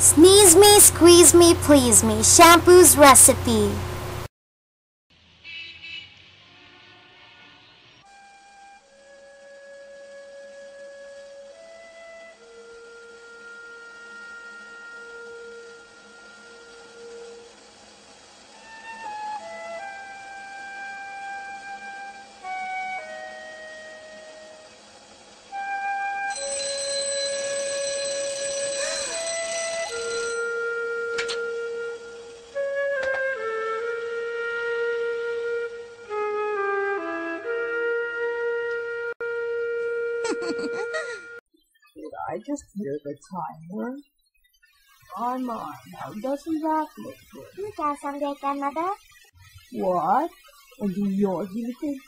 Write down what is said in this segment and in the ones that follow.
Sneeze me, squeeze me, please me. Shampoo's recipe. Did I just hear the timer? My, now doesn't that look good? You got someday, grandmother? What? And do yours anything?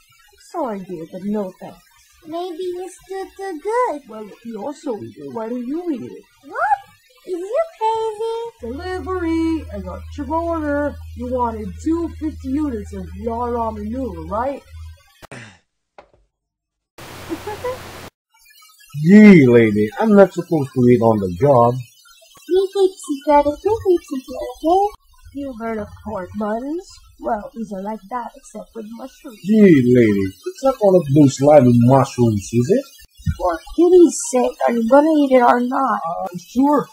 Sorry, dear, but no thanks. Maybe it's too good. Well, if you're so eager, why don't you eat it? What? Is you crazy? Delivery! I got your order. You wanted 250 units of raw ramen noodle, right? Gee, lady, I'm not supposed to eat on the job. We keep secret, okay? You heard of pork buns? Well, these are like that, except with mushrooms. Gee, lady, it's not one of those slimy mushrooms, is it? For pity's sake, are you gonna eat it or not? Sure.